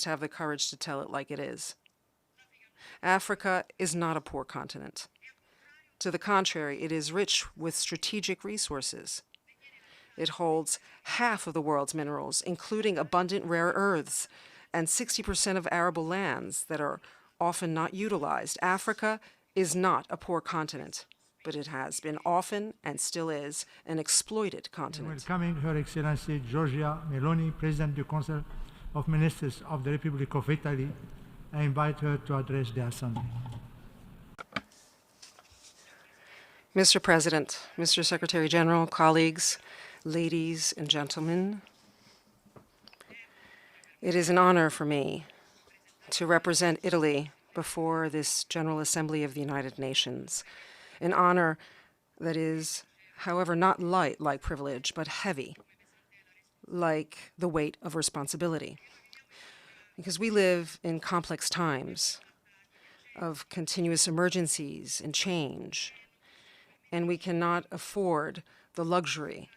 must have the courage to tell it like it is. Africa is not a poor continent. To the contrary, it is rich with strategic resources. It holds half of the world's minerals, including abundant rare earths, and 60% of arable lands that are often not utilized. Africa is not a poor continent, but it has been often and still is an exploited continent. Welcoming Her Excellency Georgia Moloni, President du Council of Ministers of the Republic of Italy, I invite her to address the Assembly. Mr. President, Mr. Secretary General, colleagues, ladies and gentlemen, it is an honor for me to represent Italy before this General Assembly of the United Nations, an honor that is, however, not light like privilege, but heavy, like the weight of responsibility. Because we live in complex times of continuous emergencies and change, and we cannot afford the luxury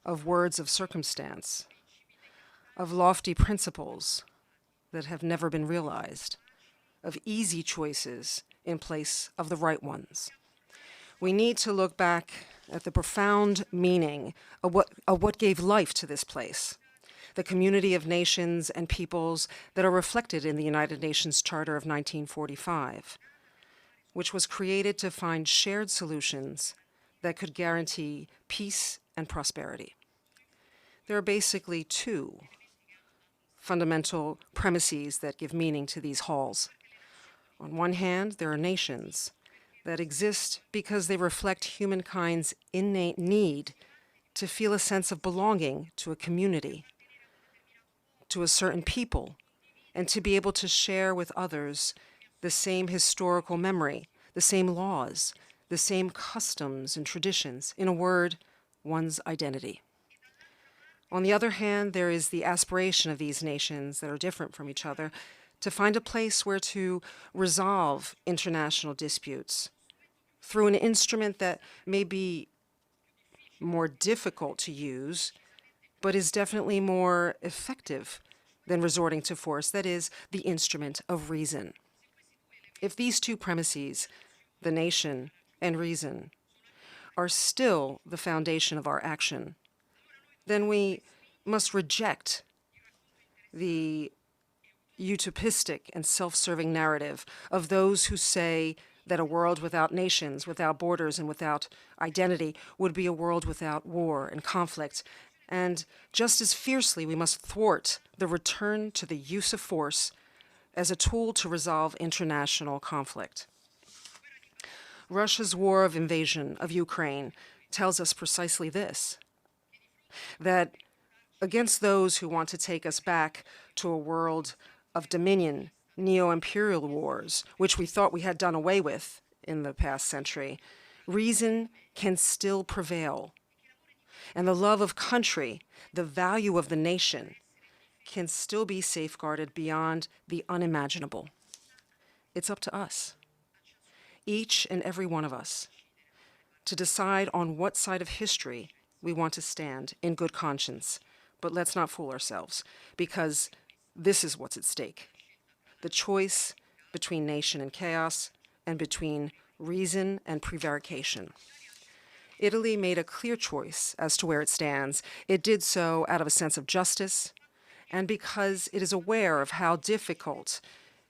of words of circumstance, of lofty principles that have never been realized, of easy choices in place of the right ones. We need to look back at the profound meaning of what gave life to this place, the community of nations and peoples that are reflected in the United Nations Charter of 1945, which was created to find shared solutions that could guarantee peace and prosperity. There are basically two fundamental premises that give meaning to these halls. On one hand, there are nations that exist because they reflect humankind's innate need to feel a sense of belonging to a community, to a certain people, and to be able to share with others the same historical memory, the same laws, the same customs and traditions, in a word, one's identity. On the other hand, there is the aspiration of these nations that are different from each other to find a place where to resolve international disputes through an instrument that may be more difficult to use, but is definitely more effective than resorting to force, that is, the instrument of reason. If these two premises, the nation and reason, are still the foundation of our action, then we must reject the utopistic and self-serving narrative of those who say that a world without nations, without borders, and without identity would be a world without war and conflict. And just as fiercely, we must thwart the return to the use of force as a tool to resolve international conflict. Russia's war of invasion of Ukraine tells us precisely this, that against those who want to take us back to a world of dominion, neo-imperial wars, which we thought we had done away with in the past century, reason can still prevail. And the love of country, the value of the nation, can still be safeguarded beyond the unimaginable. It's up to us, each and every one of us, to decide on what side of history we want to stand in good conscience. But let's not fool ourselves, because this is what's at stake: the choice between nation and chaos and between reason and prevarication. Italy made a clear choice as to where it stands. It did so out of a sense of justice and because it is aware of how difficult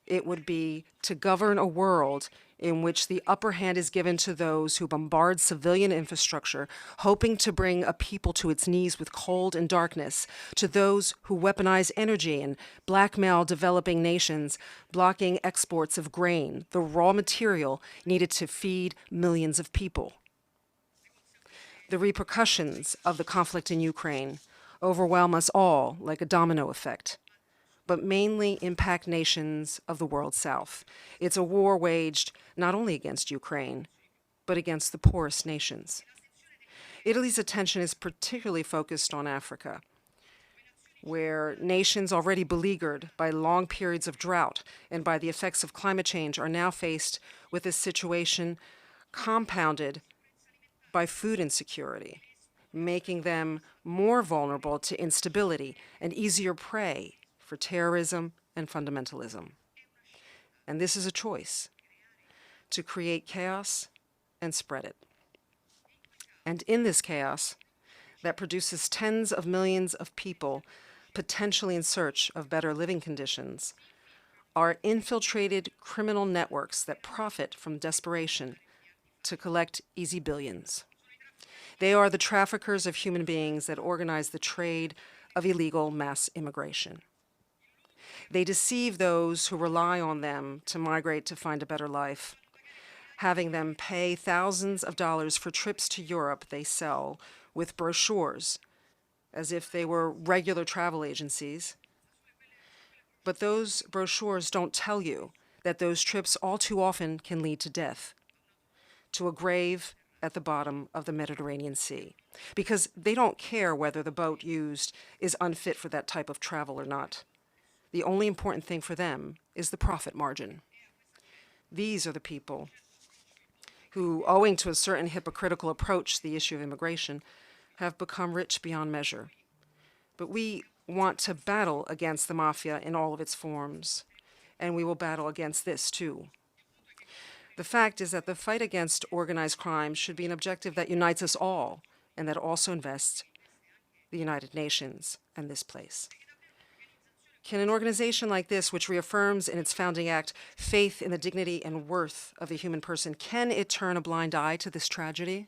it would be to govern a world in which the upper hand is given to those who bombard civilian infrastructure, hoping to bring a people to its knees with cold and darkness, to those who weaponize energy and blackmail developing nations, blocking exports of grain, the raw material needed to feed millions of people. The repercussions of the conflict in Ukraine overwhelm us all like a domino effect, but mainly impact nations of the world south. It's a war waged not only against Ukraine, but against the poorest nations. Italy's attention is particularly focused on Africa, where nations already beleaguered by long periods of drought and by the effects of climate change are now faced with a situation compounded by food insecurity, making them more vulnerable to instability and easier prey for terrorism and fundamentalism. And this is a choice to create chaos and spread it. And in this chaos that produces tens of millions of people potentially in search of better living conditions are infiltrated criminal networks that profit from desperation to collect easy billions. They are the traffickers of human beings that organize the trade of illegal mass immigration. They deceive those who rely on them to migrate to find a better life, having them pay thousands of dollars for trips to Europe they sell with brochures as if they were regular travel agencies. But those brochures don't tell you that those trips all too often can lead to death, to a grave at the bottom of the Mediterranean Sea, because they don't care whether the boat used is unfit for that type of travel or not. The only important thing for them is the profit margin. These are the people who, owing to a certain hypocritical approach to the issue of immigration, have become rich beyond measure. But we want to battle against the mafia in all of its forms, and we will battle against this too. The fact is that the fight against organized crime should be an objective that unites us all, and that also invests the United Nations and this place. Can an organization like this, which reaffirms in its founding act faith in the dignity and worth of the human person, can it turn a blind eye to this tragedy?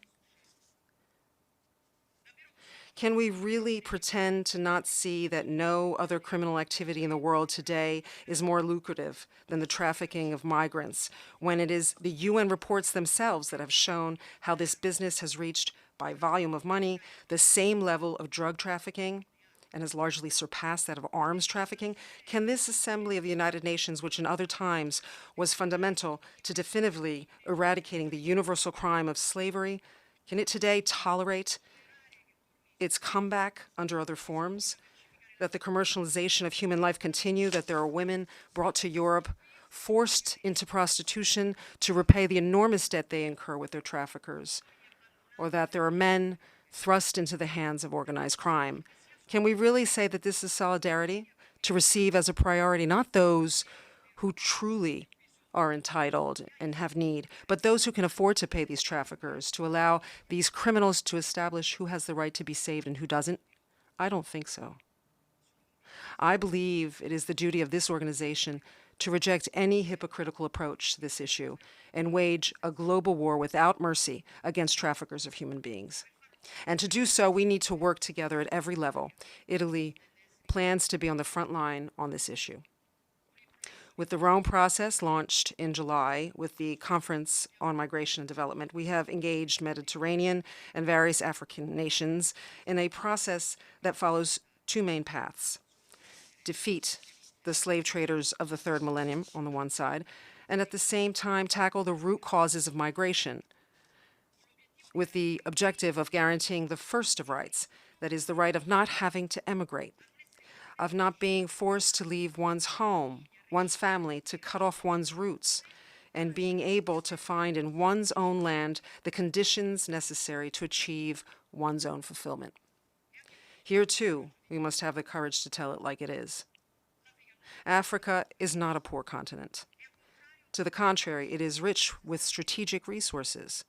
Can we really pretend to not see that no other criminal activity in the world today is more lucrative than the trafficking of migrants, when it is the UN reports themselves that have shown how this business has reached, by volume of money, the same level of drug trafficking and has largely surpassed that of arms trafficking? Can this assembly of the United Nations, which in other times was fundamental to definitively eradicating the universal crime of slavery, can it today tolerate its comeback under other forms, that the commercialization of human life continue, that there are women brought to Europe, forced into prostitution to repay the enormous debt they incur with their traffickers, or that there are men thrust into the hands of organized crime? Can we really say that this is solidarity, to receive as a priority not those who truly are entitled and have need, but those who can afford to pay these traffickers, to allow these criminals to establish who has the right to be saved and who doesn't? I don't think so. I believe it is the duty of this organization to reject any hypocritical approach to this issue and wage a global war without mercy against traffickers of human beings. And to do so, we need to work together at every level. Italy plans to be on the front line on this issue. With the Rome process launched in July with the Conference on Migration and Development, we have engaged Mediterranean and various African nations in a process that follows two main paths: defeat the slave traders of the third millennium on the one side, and at the same time tackle the root causes of migration, with the objective of guaranteeing the first of rights, that is, the right of not having to emigrate, of not being forced to leave one's home, one's family, to cut off one's roots, and being able to find in one's own land the conditions necessary to achieve one's own fulfillment. Here, too, we must have the courage to tell it like it is. Africa is not a poor continent. To the contrary, it is rich with strategic resources.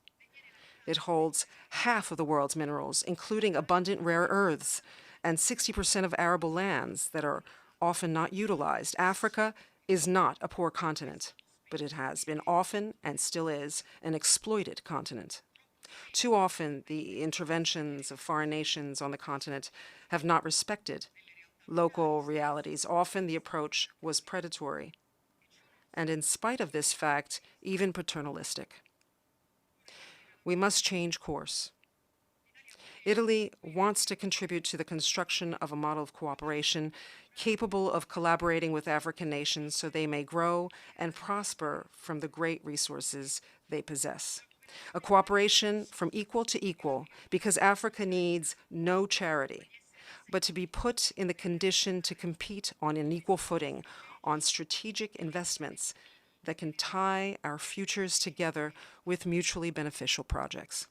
It holds half of the world's minerals, including abundant rare earths, and 60% of arable lands that are often not utilized. Africa is not a poor continent, but it has been often, and still is, an exploited continent. Too often, the interventions of foreign nations on the continent have not respected local realities. Often, the approach was predatory, and in spite of this fact, even paternalistic. We must change course. Italy wants to contribute to the construction of a model of cooperation capable of collaborating with African nations so they may grow and prosper from the great resources they possess. A cooperation from equal to equal, because Africa needs no charity, but to be put in the condition to compete on an equal footing on strategic investments that can tie our futures together with mutually beneficial projects.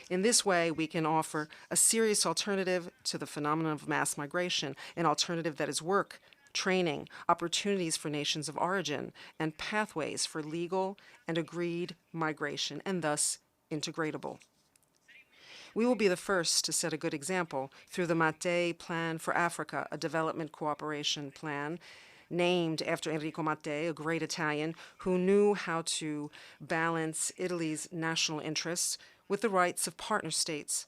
In this way, we can offer a serious alternative to the phenomenon of mass migration, an alternative that is work training, opportunities for nations of origin, and pathways for legal and agreed migration, and thus integratable. We will be the first to set a good example through the Mattei Plan for Africa, a development cooperation plan named after Enrico Mattei, a great Italian who knew how to balance Italy's national interests with the rights of partner states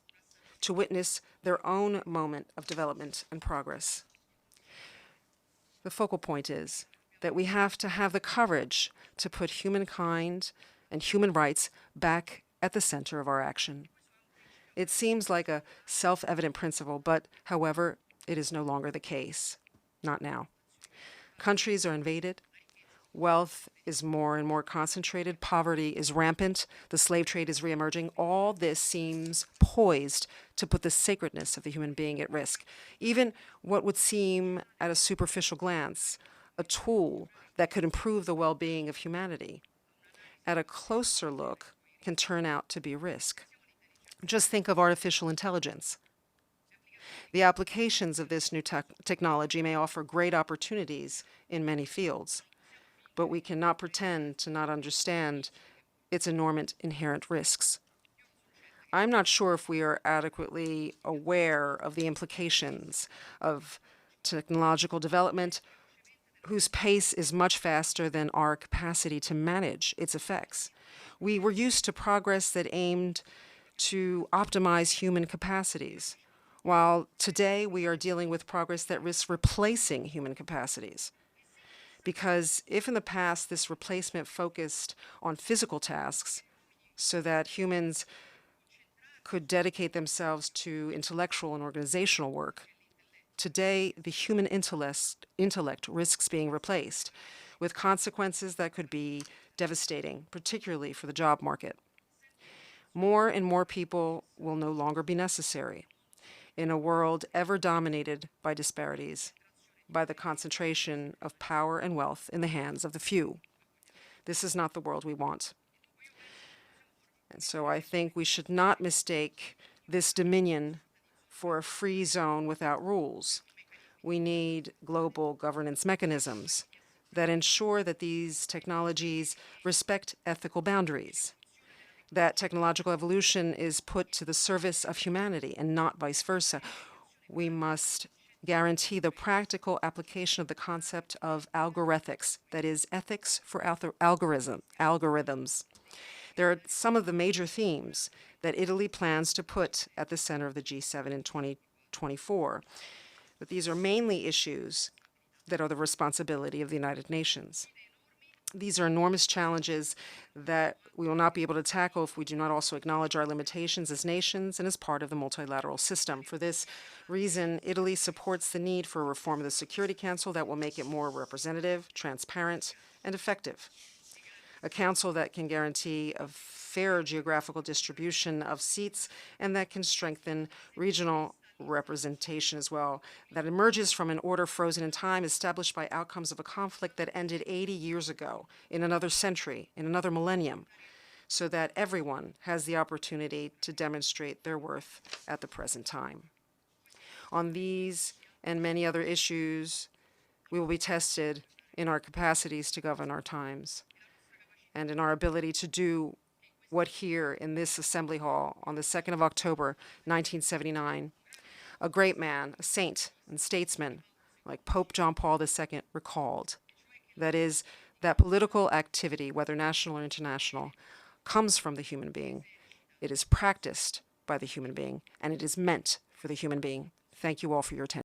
to witness their own moment of development and progress. The focal point is that we have to have the courage to put humankind and human rights back at the center of our action. It seems like a self-evident principle, but, however, it is no longer the case. Not now. Countries are invaded. Wealth is more and more concentrated. Poverty is rampant. The slave trade is reemerging. All this seems poised to put the sacredness of the human being at risk. Even what would seem, at a superficial glance, a tool that could improve the well-being of humanity, at a closer look, can turn out to be a risk. Just think of artificial intelligence. The applications of this new technology may offer great opportunities in many fields, but we cannot pretend to not understand its enormous inherent risks. I'm not sure if we are adequately aware of the implications of technological development whose pace is much faster than our capacity to manage its effects. We were used to progress that aimed to optimize human capacities, while today we are dealing with progress that risks replacing human capacities. Because if in the past this replacement focused on physical tasks so that humans could dedicate themselves to intellectual and organizational work, today the human intellect risks being replaced with consequences that could be devastating, particularly for the job market. More and more people will no longer be necessary in a world ever dominated by disparities, by the concentration of power and wealth in the hands of the few. This is not the world we want. And so I think we should not mistake this dominion for a free zone without rules. We need global governance mechanisms that ensure that these technologies respect ethical boundaries, that technological evolution is put to the service of humanity and not vice versa. We must guarantee the practical application of the concept of algorithmics, that is, ethics for algorithms. There are some of the major themes that Italy plans to put at the center of the G7 in 2024, but these are mainly issues that are the responsibility of the United Nations. These are enormous challenges that we will not be able to tackle if we do not also acknowledge our limitations as nations and as part of the multilateral system. For this reason, Italy supports the need for a reform of the Security Council that will make it more representative, transparent, and effective. A council that can guarantee a fair geographical distribution of seats and that can strengthen regional representation as well, that emerges from an order frozen in time established by outcomes of a conflict that ended 80 years ago, in another century, in another millennium, so that everyone has the opportunity to demonstrate their worth at the present time. On these and many other issues, we will be tested in our capacities to govern our times and in our ability to do what here in this Assembly Hall on the 2nd of October, 1979, a great man, a saint and statesman like Pope John Paul II recalled. That is, that political activity, whether national or international, comes from the human being. It is practiced by the human being, and it is meant for the human being. Thank you all for your attention.